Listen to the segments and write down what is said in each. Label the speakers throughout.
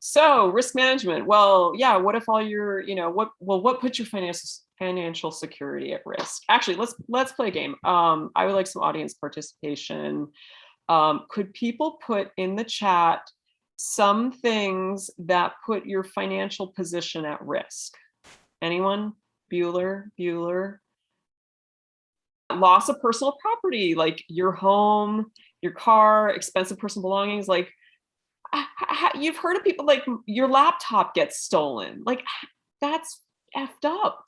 Speaker 1: So risk management. Well, yeah. What if all your, what puts your financial security at risk? Actually, let's play a game. I would like some audience participation. Could people put in the chat some things that put your financial position at risk? Anyone? Bueller. Loss of personal property, like your home, your car, expensive personal belongings. Like you've heard of people like your laptop gets stolen. Like that's effed up.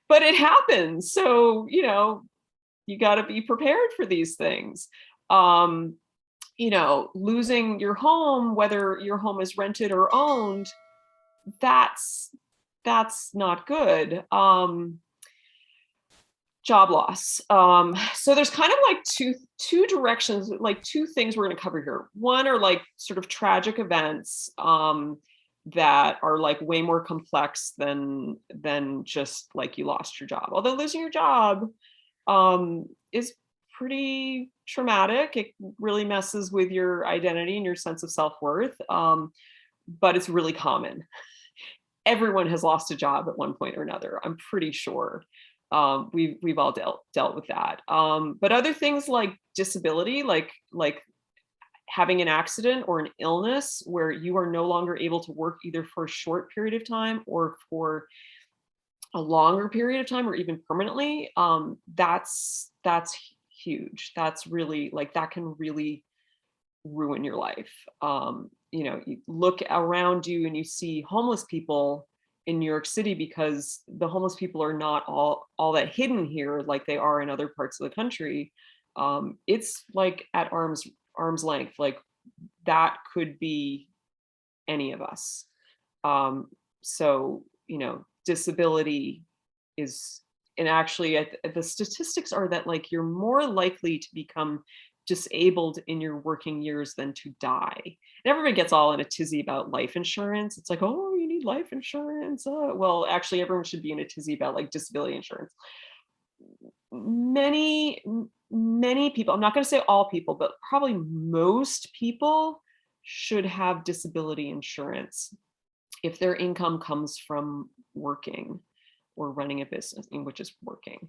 Speaker 1: But it happens. So, you got to be prepared for these things. Losing your home, whether your home is rented or owned, that's not good. Job loss. So there's kind of like two directions, like two things we're going to cover here. One are like sort of tragic events that are like way more complex than just like you lost your job. Although losing your job is pretty traumatic. It really messes with your identity and your sense of self-worth. But it's really common. Everyone has lost a job at one point or another, I'm pretty sure. We've all dealt with that. But other things like disability, like having an accident or an illness where you are no longer able to work either for a short period of time or for a longer period of time or even permanently, that's huge. That's really like, that can really ruin your life. You look around you and you see homeless people in New York City, because the homeless people are not all that hidden here like they are in other parts of the country. It's like at arm's length, like that could be any of us. So, disability is, and actually the statistics are that like you're more likely to become disabled in your working years than to die. And everybody gets all in a tizzy about life insurance. It's like, oh, you need life insurance. Well, actually, everyone should be in a tizzy about like disability insurance. Many people, I'm not going to say all people, but probably most people should have disability insurance if their income comes from working or running a business, which is working.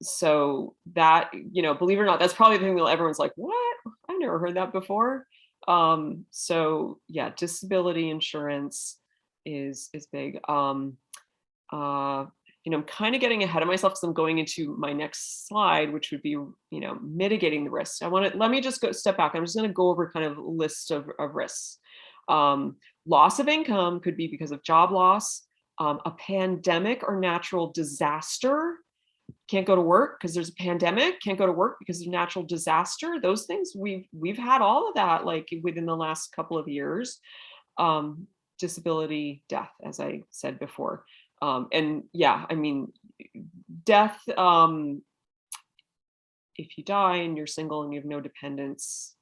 Speaker 1: So that, believe it or not, that's probably the thing that everyone's like, what? I've never heard that before. So yeah, disability insurance is big. I'm kind of getting ahead of myself because I'm going into my next slide, which would be, mitigating the risks. Let me just step back. I'm just going to go over kind of a list of risks. Loss of income could be because of job loss, a pandemic or natural disaster. Can't go to work because there's a pandemic, can't go to work because of natural disaster. Those things, we've had all of that like within the last couple of years. Disability, death, as I said before. And yeah, I mean, death, if you die and you're single and you have no dependents,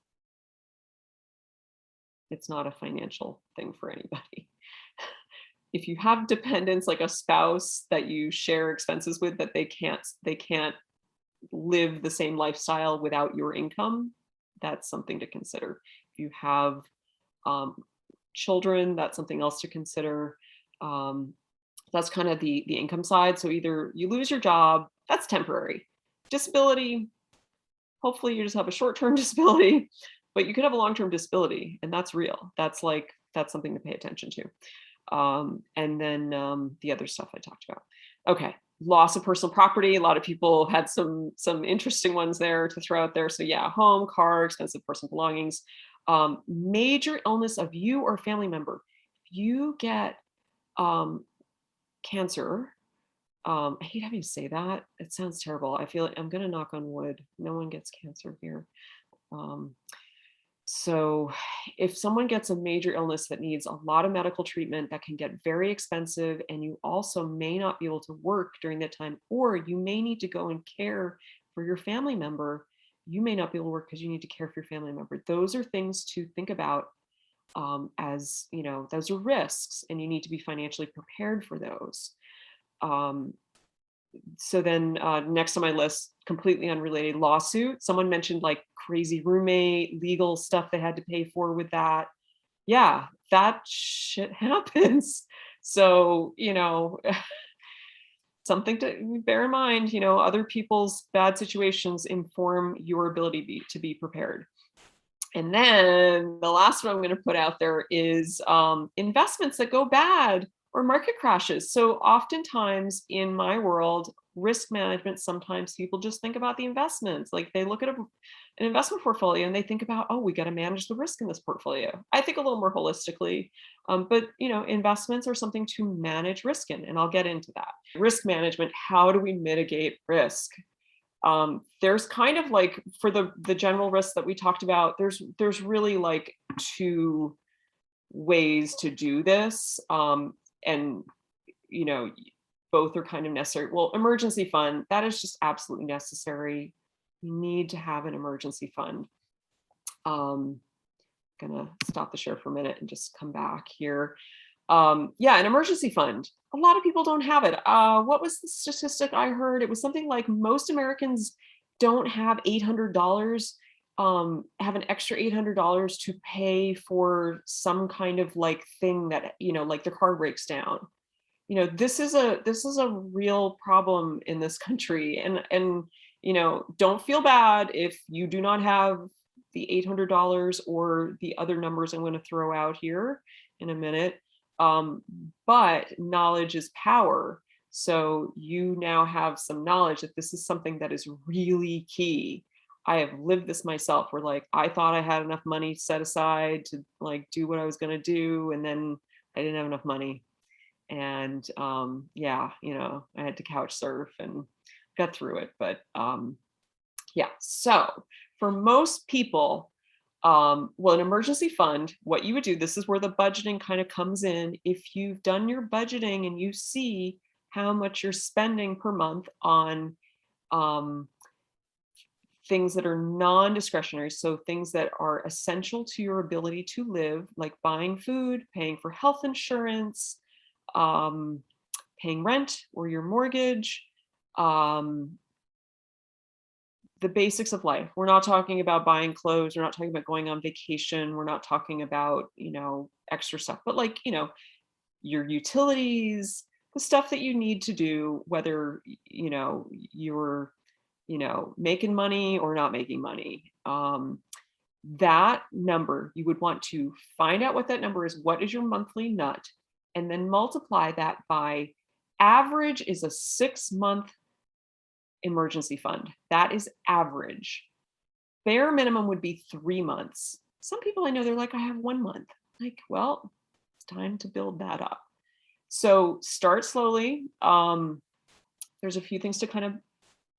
Speaker 1: it's not a financial thing for anybody. If you have dependents, like a spouse that you share expenses with, that they can't live the same lifestyle without your income, that's something to consider. If you have children, that's something else to consider. That's kind of the income side. So either you lose your job, that's temporary. Disability, hopefully you just have a short-term disability, but you could have a long-term disability, and that's real. That's something to pay attention to. And then the other stuff I talked about. Okay, loss of personal property. A lot of people had some interesting ones there to throw out there. So yeah, home, car, expensive personal belongings. Major illness of you or family member. If you get cancer, I hate having to say that. It sounds terrible. I feel like I'm going to knock on wood. No one gets cancer here. So if someone gets a major illness that needs a lot of medical treatment, that can get very expensive, and you also may not be able to work during that time, or you may need to go and care for your family member, you may not be able to work because you need to care for your family member. Those are things to think about, as those are risks, and you need to be financially prepared for those. So then next on my list, completely unrelated, lawsuit. Someone mentioned like crazy roommate, legal stuff they had to pay for with that. yeah, that shit happens. So, something to bear in mind, other people's bad situations inform your ability to be prepared. And then the last one I'm going to put out there is investments that go bad or market crashes. So oftentimes in my world, risk management, sometimes people just think about the investments. Like they look at an investment portfolio and they think about, oh, we got to manage the risk in this portfolio. I think a little more holistically, but investments are something to manage risk in, and I'll get into that. Risk management, how do we mitigate risk? There's kind of like for the general risks that we talked about, there's really like two ways to do this. And you know, both are kind of necessary. Well, emergency fund, that is just absolutely necessary. You need to have an emergency fund. Gonna stop the share for a minute and just come back here. Yeah, an emergency fund. A lot of people don't have it. What was the statistic I heard? It was something like most Americans don't have $800, have an extra $800 to pay for some kind of like thing that, like their car breaks down. This is a real problem in this country. And don't feel bad if you do not have the $800 or the other numbers I'm going to throw out here in a minute. But knowledge is power. So you now have some knowledge that this is something that is really key. I have lived this myself where like I thought I had enough money set aside to like do what I was going to do, and then I didn't have enough money. And yeah, I had to couch surf and got through it. But yeah, so for most people, well, an emergency fund, what you would do, this is where the budgeting kind of comes in. If you've done your budgeting and you see how much you're spending per month on things that are non-discretionary, so things that are essential to your ability to live, like buying food, paying for health insurance, paying rent or your mortgage, the basics of life. We're not talking about buying clothes. We're not talking about going on vacation. We're not talking about, extra stuff, but like, your utilities, the stuff that you need to do, whether, you're, making money or not making money. That number, you would want to find out what that number is. What is your monthly nut? And then multiply that by average is a 6-month emergency fund. That is average. Bare minimum would be 3 months. Some people I know, they're like, I have 1 month. Like, well, it's time to build that up. So start slowly. There's a few things to kind of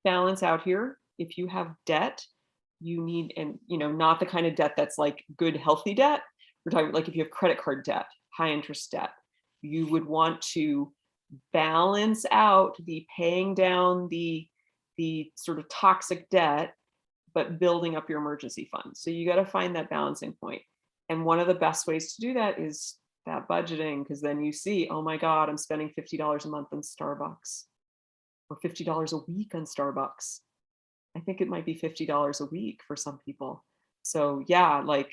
Speaker 1: balance out here. If you have debt, you need, and not the kind of debt that's like good, healthy debt. We're talking like if you have credit card debt, high interest debt, you would want to balance out the paying down the sort of toxic debt, but building up your emergency fund. So you got to find that balancing point. And one of the best ways to do that is that budgeting, because then you see, oh my God, I'm spending $50 a month on Starbucks, or $50 a week on Starbucks. I think it might be $50 a week for some people. So yeah, like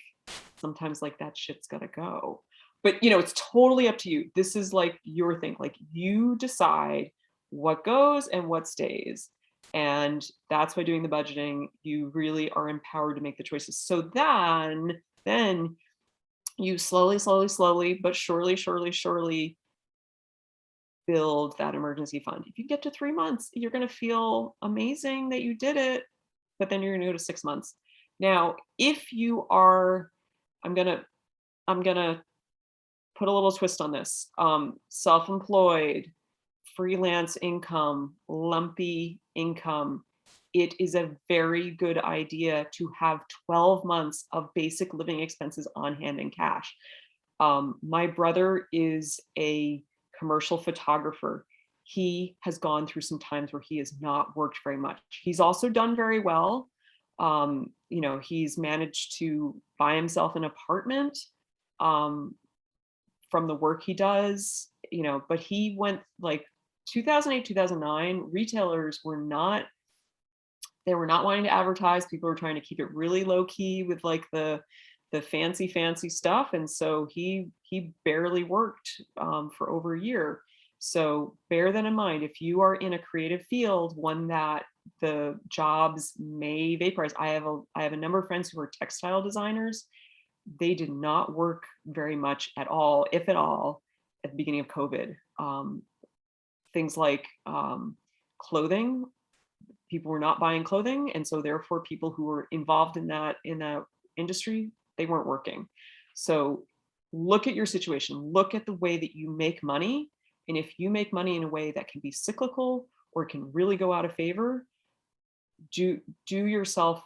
Speaker 1: sometimes like that shit's got to go. But it's totally up to you. This is like your thing. Like you decide what goes and what stays. And that's by doing the budgeting, you really are empowered to make the choices. So then you slowly, but surely build that emergency fund. If you get to 3 months, you're going to feel amazing that you did it, but then you're going to go to 6 months. Now, if you are, I'm going to put a little twist on this. Self-employed, freelance income, lumpy income, it is a very good idea to have 12 months of basic living expenses on hand in cash. My brother is a commercial photographer. He has gone through some times where he has not worked very much. He's also done very well. He's managed to buy himself an apartment from the work he does, but he went like 2008, 2009, retailers were not wanting to advertise. People were trying to keep it really low key with like the the fancy stuff. And so he barely worked for over a year. So bear that in mind. If you are in a creative field, one that the jobs may vaporize. I have a number of friends who are textile designers. They did not work very much at all, if at all, at the beginning of COVID. Things like clothing, people were not buying clothing, and so therefore people who were involved in that industry, they weren't working. So look at your situation, look at the way that you make money, and if you make money in a way that can be cyclical or can really go out of favor, do yourself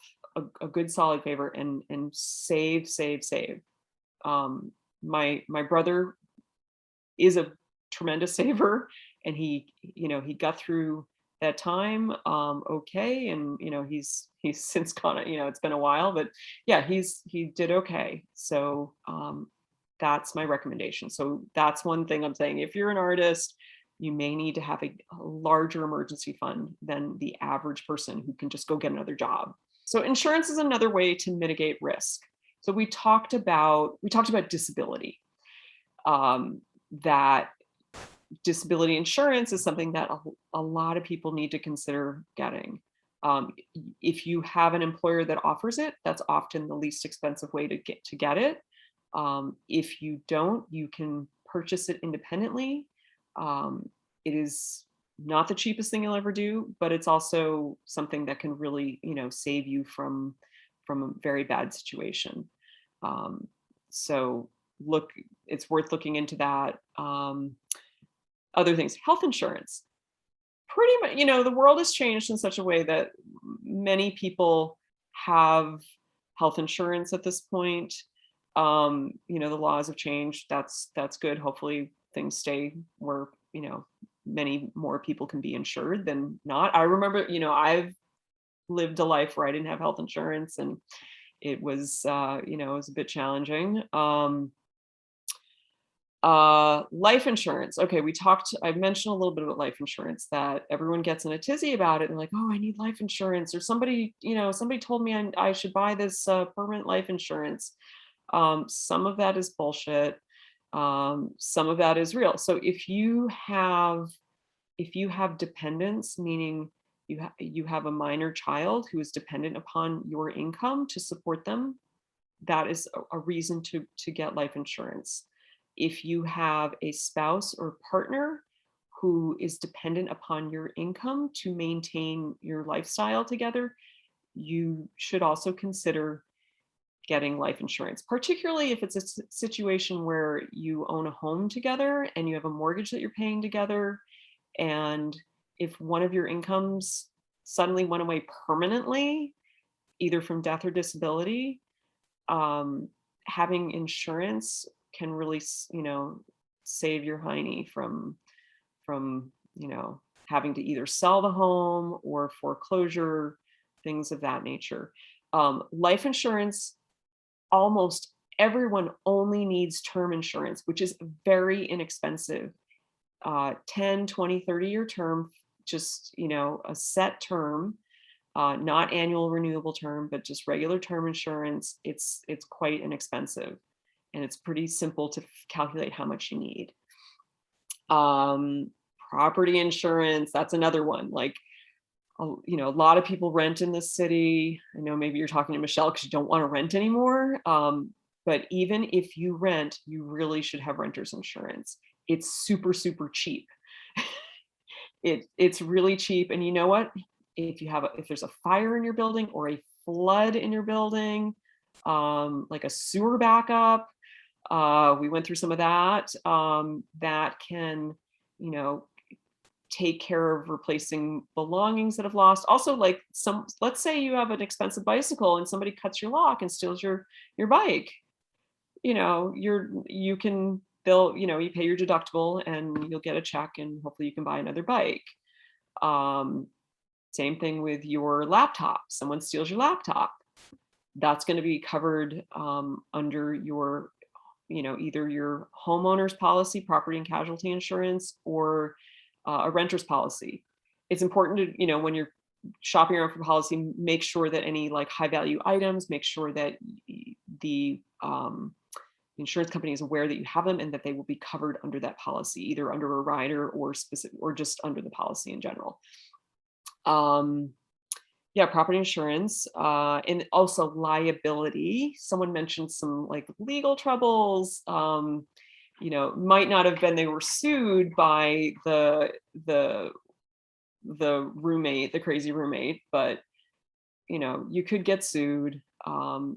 Speaker 1: a good solid favor and save. My brother is a tremendous saver, and he got through that time okay, and he's since gone, it's been a while, but yeah, he did okay. So that's my recommendation. So that's one thing I'm saying. If you're an artist, you may need to have a larger emergency fund than the average person who can just go get another job. So insurance is another way to mitigate risk. So we talked about disability. That disability insurance is something that a lot of people need to consider getting. If you have an employer that offers it, that's often the least expensive way to get it. If you don't, you can purchase it independently. It is not the cheapest thing you'll ever do, but it's also something that can really, save you from a very bad situation. So it's worth looking into that. Other things, health insurance. Pretty much, the world has changed in such a way that many people have health insurance at this point. The laws have changed. That's good. Hopefully things stay where, many more people can be insured than not. I remember, I've lived a life where I didn't have health insurance, and it was, it was a bit challenging. Life insurance. Okay, I mentioned a little bit about life insurance, that everyone gets in a tizzy about it and like, oh, I need life insurance, or somebody told me I should buy this permanent life insurance. Some of that is bullshit. Some of that is real. So if you have dependents, meaning you have a minor child who is dependent upon your income to support them, that is a reason to get life insurance. If you have a spouse or partner who is dependent upon your income to maintain your lifestyle together, you should also consider getting life insurance, particularly if it's a situation where you own a home together and you have a mortgage that you're paying together. And if one of your incomes suddenly went away permanently, either from death or disability, having insurance can really, save your hiney from having to either sell the home or foreclosure, things of that nature. Life insurance, almost everyone only needs term insurance, which is very inexpensive. 10, 20, 30-year term, just, a set term, not annual renewable term, but just regular term insurance. It's quite inexpensive, and it's pretty simple to calculate how much you need. Property insurance, that's another one. Like, a lot of people rent in this city. I know maybe you're talking to Michelle because you don't want to rent anymore. But even if you rent, you really should have renter's insurance. It's super, super cheap. It's really cheap. And you know what? If there's a fire in your building or a flood in your building, like a sewer backup, we went through some of that, that can, take care of replacing belongings that have lost. Also, like let's say you have an expensive bicycle and somebody cuts your lock and steals your bike. You pay your deductible and you'll get a check, and hopefully you can buy another bike. Same thing with your laptop. Someone steals your laptop. That's going to be covered under your, either your homeowner's policy, property and casualty insurance, or a renter's policy. It's important to, when you're shopping around for policy, make sure that any like high value items, make sure that the the insurance company is aware that you have them and that they will be covered under that policy, either under a rider or specific, or just under the policy in general. Yeah, property insurance, and also liability. Someone mentioned some like legal troubles. Might not have been they were sued by the roommate, the crazy roommate, but you could get sued.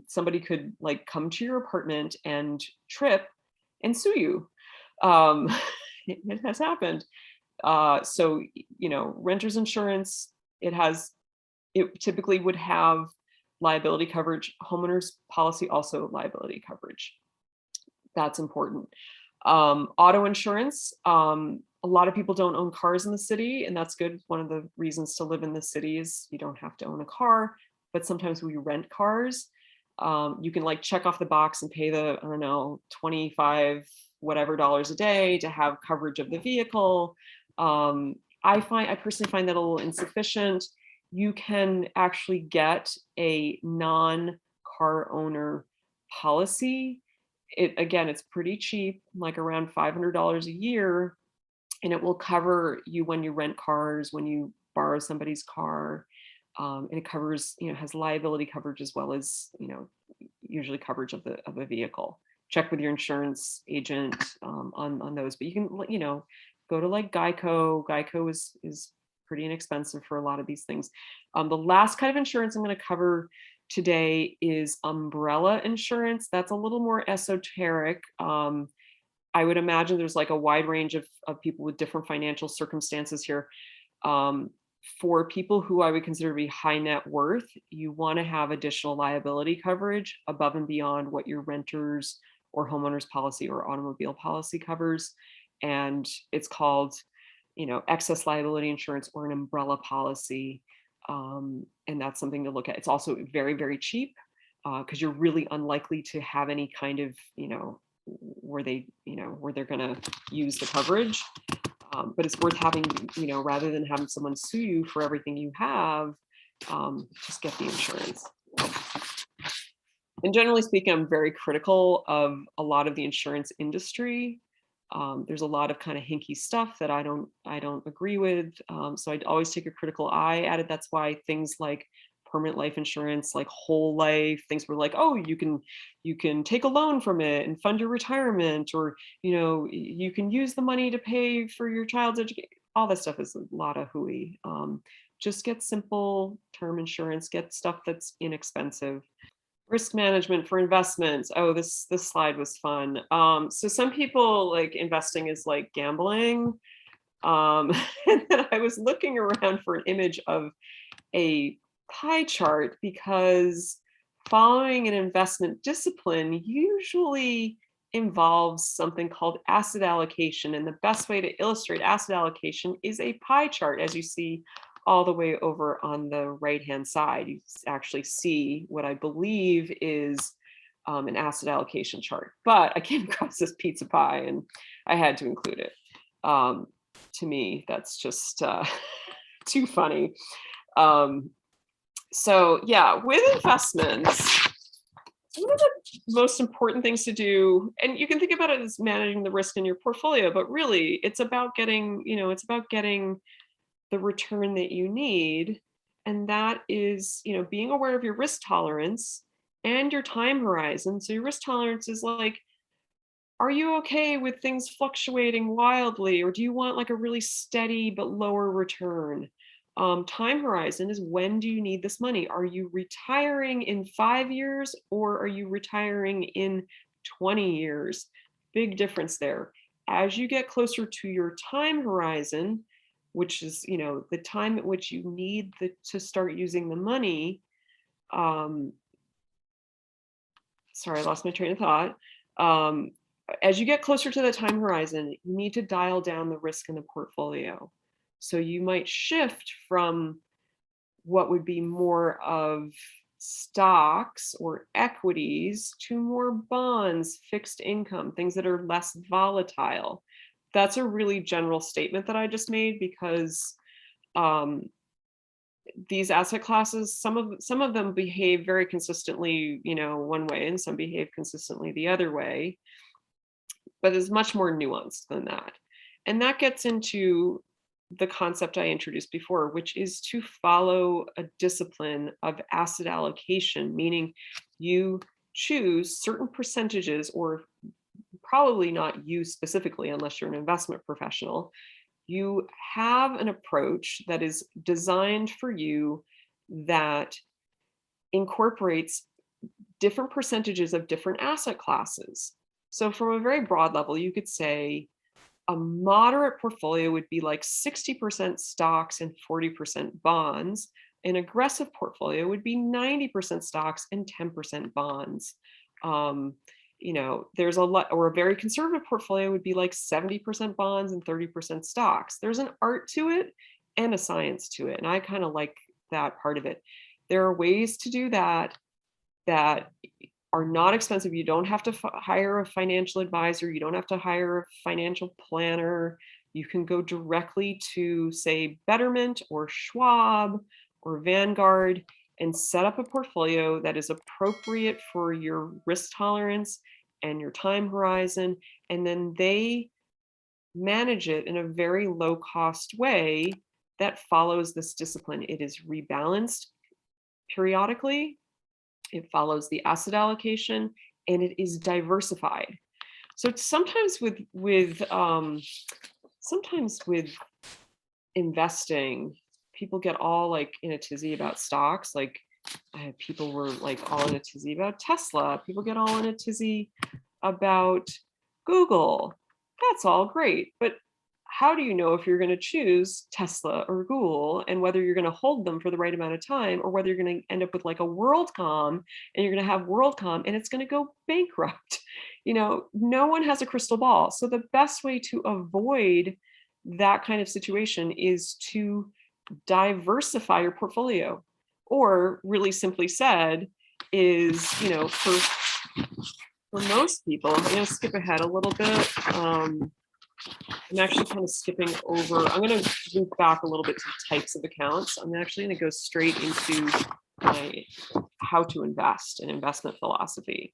Speaker 1: Somebody could like come to your apartment and trip and sue you. It has happened. So renter's insurance, it typically would have liability coverage. Homeowners policy also liability coverage. That's important. Auto insurance. A lot of people don't own cars in the city, and that's good. One of the reasons to live in the city is you don't have to own a car, but sometimes we rent cars. You can like check off the box and pay the, I don't know, 25 whatever dollars a day to have coverage of the vehicle. I personally find that a little insufficient. You can actually get a non-car owner policy. It's pretty cheap, like around $500 a year, and it will cover you when you rent cars, when you borrow somebody's car, and it covers, has liability coverage as well as, usually coverage of a vehicle. Check with your insurance agent on those, but you can, go to like Geico. Geico is pretty inexpensive for a lot of these things. The last kind of insurance I'm going to cover today is umbrella insurance. That's a little more esoteric. I would imagine there's like a wide range of people with different financial circumstances here. For people who I would consider to be high net worth, you want to have additional liability coverage above and beyond what your renters or homeowners policy or automobile policy covers. And it's called, excess liability insurance or an umbrella policy. And that's something to look at. It's also very, very cheap because you're really unlikely to have any kind of, where they're going to use the coverage. But it's worth having, rather than having someone sue you for everything you have, just get the insurance. And generally speaking, I'm very critical of a lot of the insurance industry. There's a lot of kind of hinky stuff that I don't agree with. So I'd always take a critical eye at it. That's why things like permanent life insurance, like whole life, things were like, oh, you can take a loan from it and fund your retirement, or you can use the money to pay for your child's education. All that stuff is a lot of hooey. Just get simple term insurance, get stuff that's inexpensive. Risk management for investments. Oh, this slide was fun. So some people like investing is like gambling. And then I was looking around for an image of a pie chart because following an investment discipline usually involves something called asset allocation. And the best way to illustrate asset allocation is a pie chart, as you see all the way over on the right-hand side. You actually see what I believe is an asset allocation chart. But I came across this pizza pie and I had to include it. To me, that's just too funny. So yeah, with investments, one of the most important things to do, and you can think about it as managing the risk in your portfolio, but really it's about getting, the return that you need. And that is, being aware of your risk tolerance and your time horizon. So your risk tolerance is like, are you okay with things fluctuating wildly, or do you want like a really steady but lower return? Time horizon is, when do you need this money? Are you retiring in 5 years or are you retiring in 20 years? Big difference there. As you get closer to your time horizon, which is, the time at which you need to start using the money. Sorry, I lost my train of thought. As you get closer to the time horizon, you need to dial down the risk in the portfolio. So you might shift from what would be more of stocks or equities to more bonds, fixed income, things that are less volatile. That's a really general statement that I just made because these asset classes, some of them behave very consistently, one way, and some behave consistently the other way, but it's much more nuanced than that. And that gets into the concept I introduced before, which is to follow a discipline of asset allocation, meaning you choose certain percentages, or probably not you specifically, unless you're an investment professional. You have an approach that is designed for you that incorporates different percentages of different asset classes. So, from a very broad level, you could say a moderate portfolio would be like 60% stocks and 40% bonds. An aggressive portfolio would be 90% stocks and 10% bonds. There's a lot, or a very conservative portfolio would be like 70% bonds and 30% stocks. There's an art to it and a science to it. And I kind of like that part of it. There are ways to do that are not expensive. You don't have to hire a financial advisor. You don't have to hire a financial planner. You can go directly to, say, Betterment or Schwab or Vanguard and set up a portfolio that is appropriate for your risk tolerance and your time horizon. And then they manage it in a very low cost way that follows this discipline. It is rebalanced periodically. It follows the asset allocation, and it is diversified. So sometimes with investing, people get all like in a tizzy about stocks. Like people were like all in a tizzy about Tesla. People get all in a tizzy about Google. That's all great, but how do you know if you're going to choose Tesla or Google, and whether you're going to hold them for the right amount of time, or whether you're going to end up with like a WorldCom and you're going to have WorldCom and it's going to go bankrupt? No one has a crystal ball. So the best way to avoid that kind of situation is to diversify your portfolio. Or really simply said is, for most people, I'm going to skip ahead a little bit. I'm actually kind of skipping over. I'm going to loop back a little bit to types of accounts. I'm actually going to go straight into my how to invest and investment philosophy.